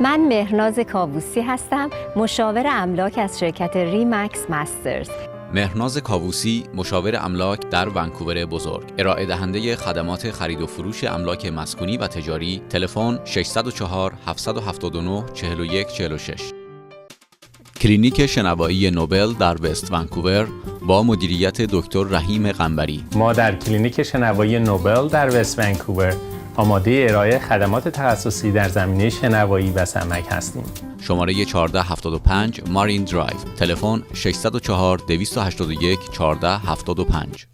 من مهرناز کاووسی هستم، مشاور املاک از شرکت ریمکس مسترز. مهرناز کاووسی، مشاور املاک در ونکوور بزرگ، ارائه دهنده خدمات خرید و فروش املاک مسکونی و تجاری. تلفن 604 779 4146. کلینیک شنوایی نوبل در وست ونکوور با مدیریت دکتر رحیم قنبری. ما در کلینیک شنوایی نوبل در وست ونکوور آماده ارائه خدمات تخصصی در زمینه شنوایی و سمک هستیم. شماره 1475 مارین درایو. تلفن 604 281 1475.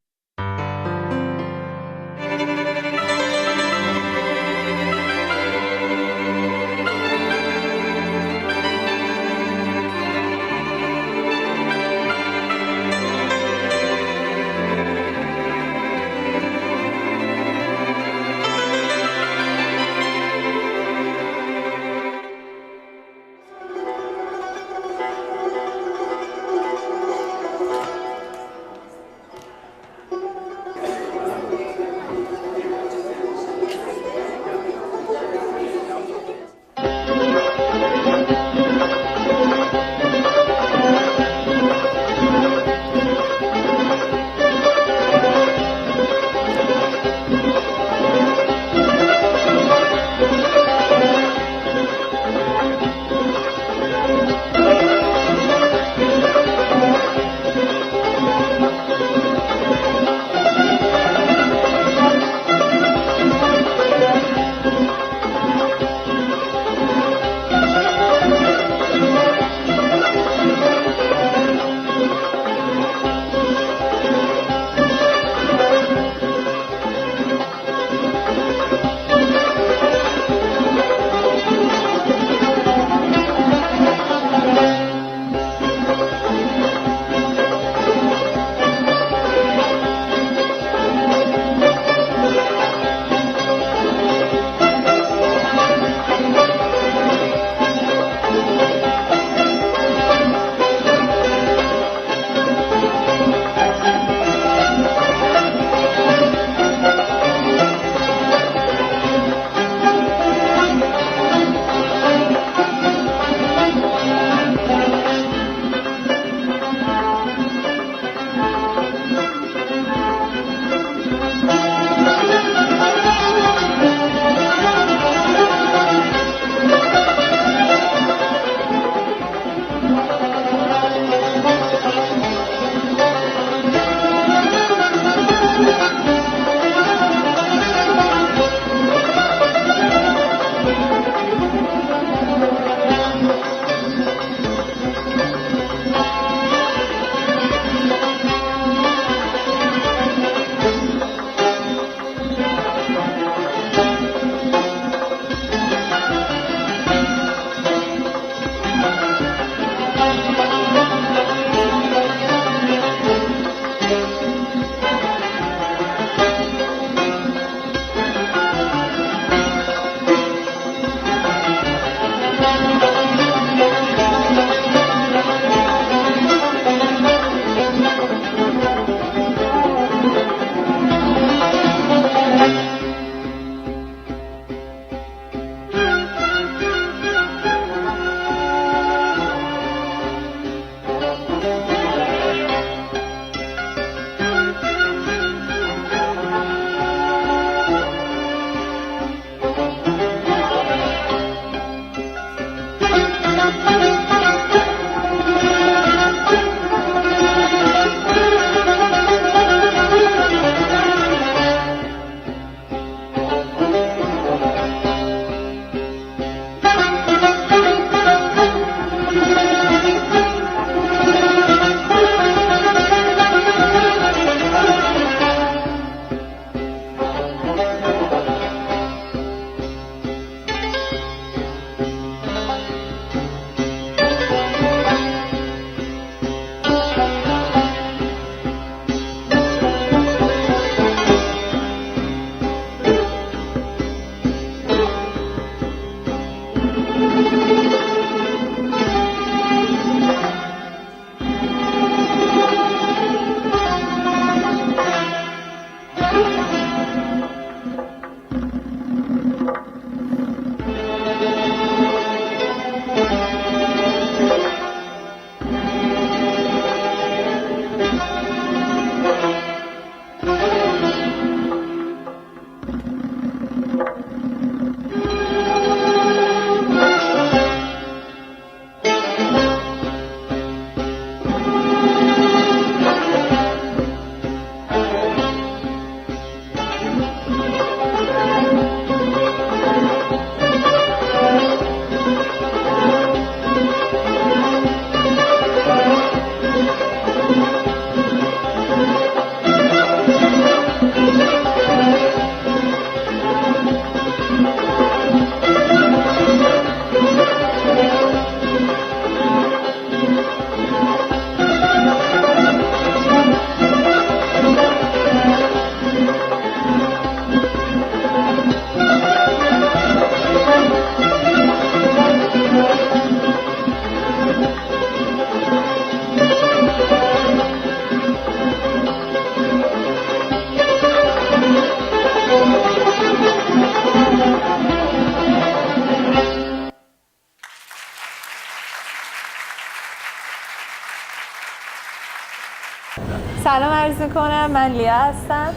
سلام عرض میکنم، من لیا هستم.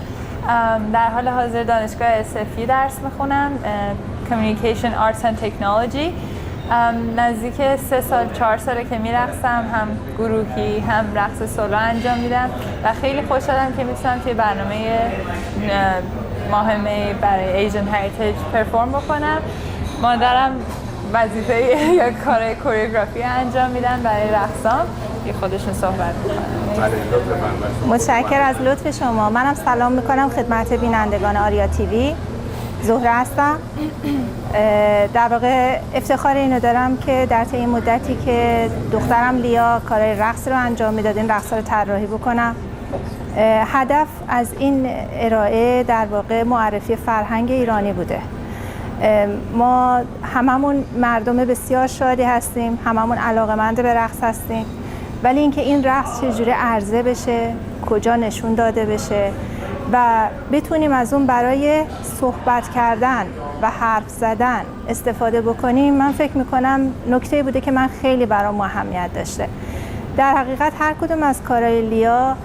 در حال حاضر دانشگاه SFU درس میخونم، Communication Arts and Technology. نزدیک 4 ساله که میرقصم، هم گروهی هم رقص سولو انجام میدم و خیلی خوشحالم که میتونم توی برنامه مهمه برای Asian Heritage پرفورم بکنم. مادرم وظیفه یا کار کوریوگرافی انجام میدن برای رقصام که خودشون صحبت میکنن. متشکرم از لطف شما. منم سلام میکنم خدمت بینندگان آریا تیوی. زهره هستم. در واقع افتخار اینو دارم که در طی مدتی که دخترم لیا کارهای رقص رو انجام میداد این رقص رو طراحی بکنم. هدف از این ارائه در واقع معرفی فرهنگ ایرانی بوده. ما هممون مردم بسیار شادی هستیم، هممون علاقه‌مند به رقص هستیم، ولی اینکه این رقص چجوری عرضه بشه، کجا نشون داده بشه و بتونیم از اون برای صحبت کردن و حرف زدن استفاده بکنیم، من فکر میکنم نکته بوده که من خیلی برام اهمیت داشته. در حقیقت هر کدوم از کارهای لیا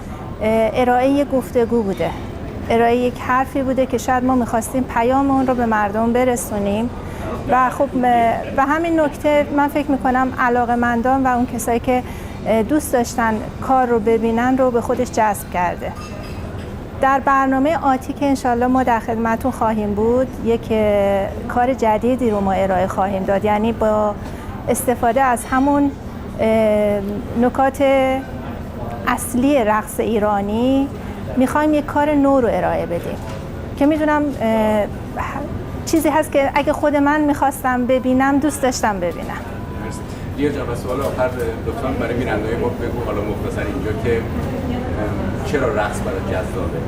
ارائه یک گفتگو بوده، ارائه یک حرفی بوده که شاید ما میخواستیم پیام اون رو به مردم برسونیم و خب و همین نکته من فکر میکنم علاقه‌مندان و اون کسایی که دوست داشتن کار رو ببینن رو به خودش جذب کرده. در برنامه آتی که انشالله ما در خدمتون خواهیم بود، یک کار جدیدی رو ما ارائه خواهیم داد، یعنی با استفاده از همون نکات اصلی رقص ایرانی میخوایم یک کار نو رو ارائه بدیم که میدونم چیزی هست که اگه خود من میخواستم ببینم دوست داشتم ببینم. یه جواب سوال آخر لطفاً برای بیننده‌های ما بگو، حالا مختصر اینجا، که چرا رقص برات جذابه؟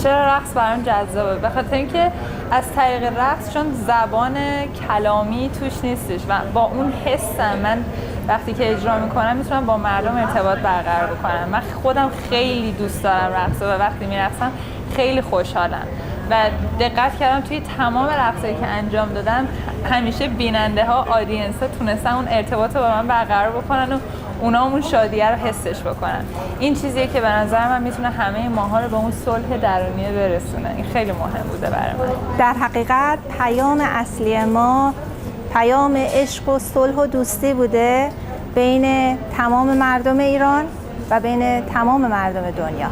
چرا رقص برام جذابه؟ به خاطر اینکه از طریق رقص، چون زبان کلامی توش نیستش و با اون حسم من وقتی که اجرا میکنم میتونم با مردم ارتباط برقرار بکنم. من خودم خیلی دوست دارم رقص و وقتی میرقصم خیلی خوشحالم و دقت کردم توی تمام رقصایی که انجام دادم همیشه بیننده ها، آدینس ها تونستن اون ارتباط رو با من برقرار بکنن و اونا اون شادیه رو حسش بکنن. این چیزیه که به نظر من میتونه همه ماها رو به اون صلح درونی برسونه. این خیلی مهم بوده برای من. در حقیقت پیام اصلی ما پیام عشق و صلح و دوستی بوده بین تمام مردم ایران و بین تمام مردم دنیا.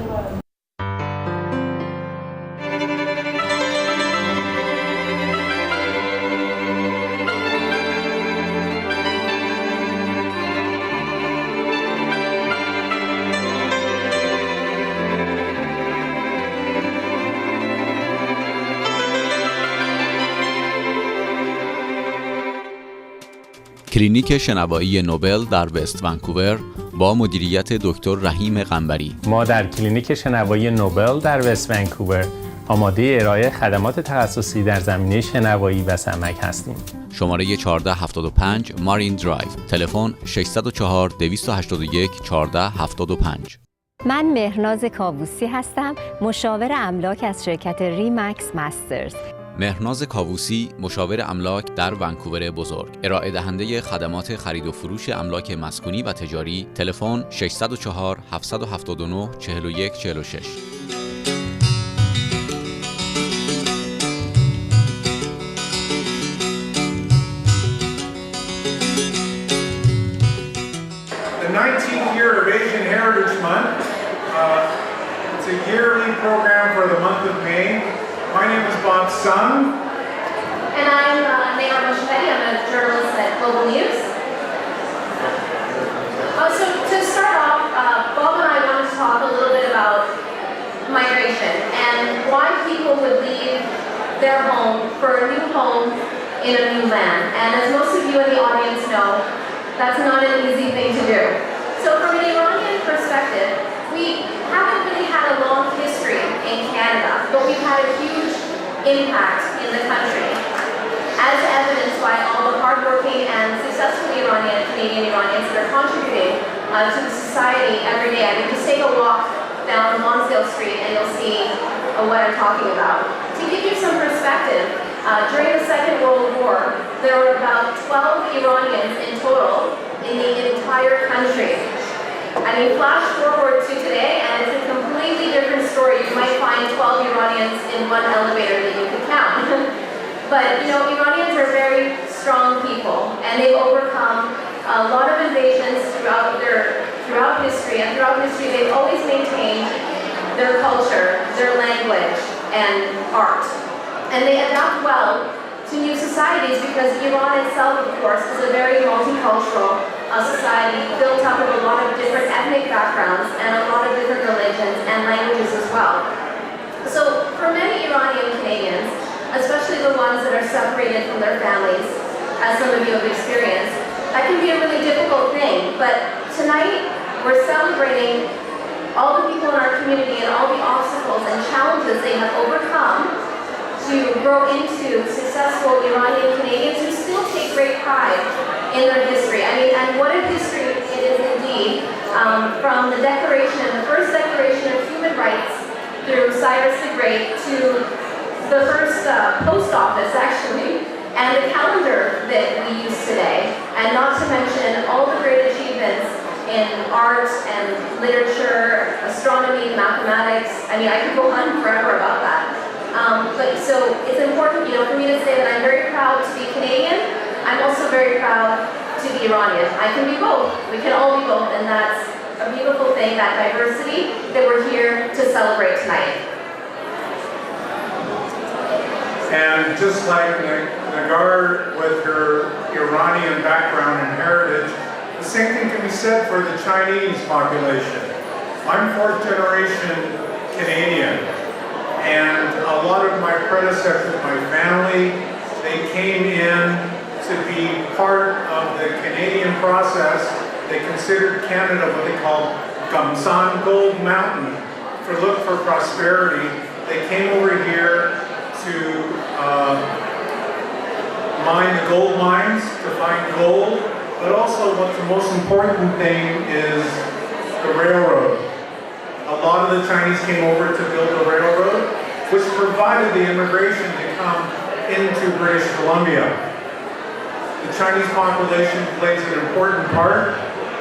کلینیک شنوایی نوبل در وست ونکوور با مدیریت دکتر رحیم قنبری. ما در کلینیک شنوایی نوبل در وست ونکوور آماده ارائه خدمات تخصصی در زمینه شنوایی و سمک هستیم. شماره 1475 مارین درایو، تلفن 604 281 1475. من مهناز کاووسی هستم، مشاور املاک از شرکت ریمکس مسترز. مهناز کاووسی، مشاور املاک در ونکوور بزرگ، ارائه دهنده خدمات خرید و فروش املاک مسکونی و تجاری. تلفن 604 779 4146. The 19th year of Asian Heritage Month. It's a yearly program for the month of May. My name is Sun. And I'm محسنی. I'm a journalist at Global News. So to start off, Bob and I wanted to talk a little bit about migration and why people would leave their home for a new home in a new land. And as most of you in the audience know, that's not an easy thing to do. So from an Iranian perspective, we haven't really had a long history in Canada, but we've had a huge impact in the country, as evidenced by all the hardworking and successful Canadian Iranians that are contributing to the society every day. I mean, just take a walk down Lonsdale Street and you'll see what I'm talking about. To give you some perspective, during the Second World War, there were about 12 Iranians in total in the entire country. I mean, flash forward to today, and it's a completely different story. You might find 12 Iranians in one elevator that you can count. But, you know, Iranians are very strong people, and they've overcome a lot of invasions throughout history, and throughout history they've always maintained their culture, their language, and art. And they adapt well to new societies because Iran itself, of course, is a very multicultural society built up of a lot of different ethnic backgrounds and a lot of different religions and languages as well. So for many Iranian Canadians, especially the ones that are separated from their families, as some of you have experienced, that can be a really difficult thing. But tonight, we're celebrating all the people in our community and all the obstacles and challenges they have overcome to grow into successful Iranian Canadians who still take great pride in their history. I mean, and what a history it is indeed, from the declaration, the first declaration of human rights through Cyrus the Great to the first post office, actually, and the calendar that we use today, and not to mention all the great achievements in art and literature, astronomy, mathematics. I mean, I could go on forever about that. But so it's important, you know, for me to say that I'm very proud to be Canadian. I'm also very proud to be Iranian. I can be both. We can all be both, and that's a beautiful thing, that diversity that we're here to celebrate tonight. And just like Nagar with her Iranian background and heritage, the same thing can be said for the Chinese population. I'm fourth generation Canadian, and a lot of my predecessors, my family, they came in to be part of the Canadian process. They considered Canada what they call Gamsan Gold Mountain, for look for prosperity. They came over here to mine the gold mines, to find gold, but also what's the most important thing is the railroad. A lot of the Chinese came over to build the railroad, which provided the immigration to come into British Columbia. The Chinese population plays an important part.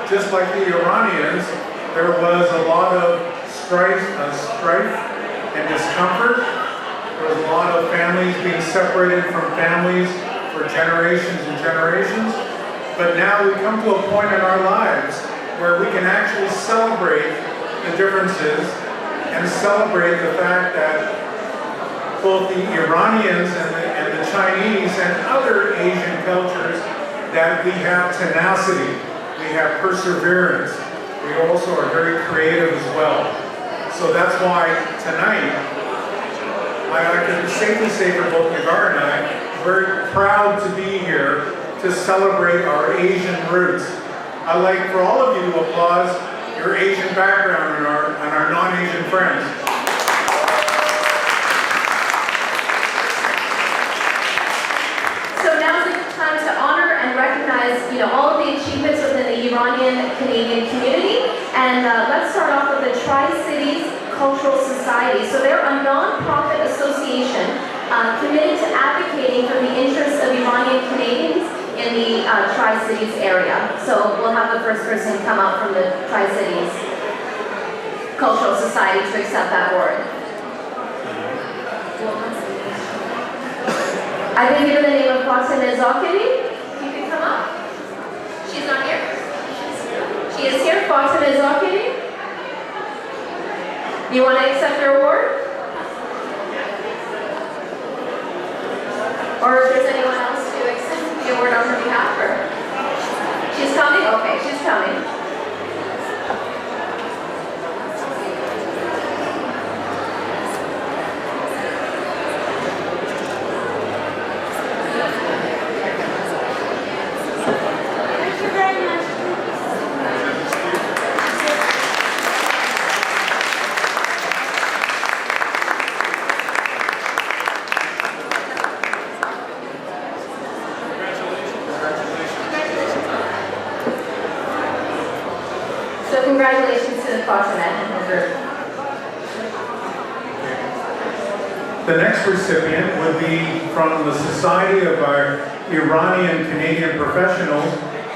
Just like the Iranians, there was a lot of strife and discomfort. There was a lot of families being separated from families for generations and generations. But now we come to a point in our lives where we can actually celebrate the differences and celebrate the fact that both the Iranians and the Chinese and other Asian cultures, that we have tenacity, we have perseverance, we also are very creative as well. So that's why tonight, I can safely say for both Nagar and I, we're proud to be here to celebrate our Asian roots. I'd like for all of you to applaud your Asian background and our non-Asian friends. So now's the time to honor and recognize, you know, all of the achievements within the Iranian Canadian community. And let's start off with the Tri-Cities Cultural Society. So they're a non-profit association committed to advocating for the interests of Iranian Canadians in the Tri-Cities area. So we'll have the first person come out from the Tri-Cities Cultural Society to accept that award. I've been given the name of Fatima Zakiri. You can come up. She's not here. She is here, Fatima Zakiri. You want to accept your award? say a word on her behalf? Or? She's coming? Okay, she's coming. Congratulations to the Persian and her group. The next recipient would be from the Society of our Iranian Canadian Professionals,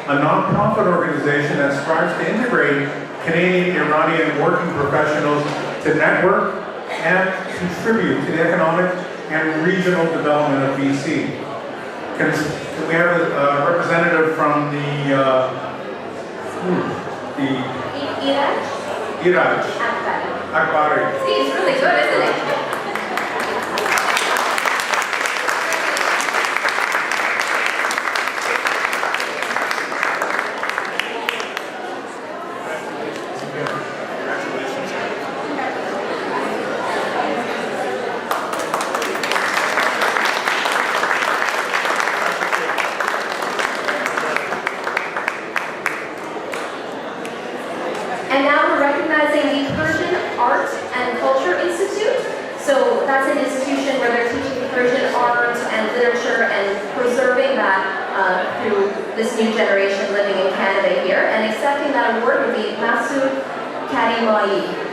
a non-profit organization that strives to integrate Canadian Iranian working professionals to network and contribute to the economic and regional development of BC. Can we have a representative from the Iraj. Akbari. See, it's really good, isn't it? And now we're recognizing the Persian Art and Culture Institute. So that's an institution where they're teaching Persian art and literature and preserving that through this new generation living in Canada here. And accepting that award would be Masoud Karimai.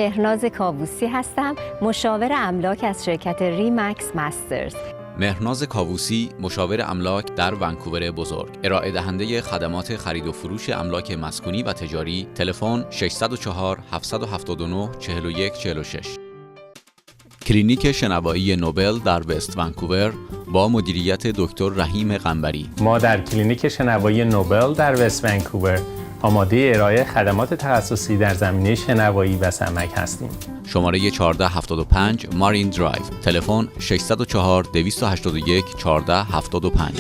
مهناز کاووسی هستم، مشاور املاک از شرکت ریمکس مسترز. مهناز کاووسی، مشاور املاک در ونکوور بزرگ، ارائه دهنده خدمات خرید و فروش املاک مسکونی و تجاری. تلفن 604 779 4146. کلینیک شنوایی نوبل در وست ونکوور با مدیریت دکتر رحیم قنبری. ما در کلینیک شنوایی نوبل در وست ونکوور آماده ارائه خدمات تخصصی در زمینه شنوایی و سمک هستیم. شماره 1475 مارین درایو. تلفن 604 281 1475.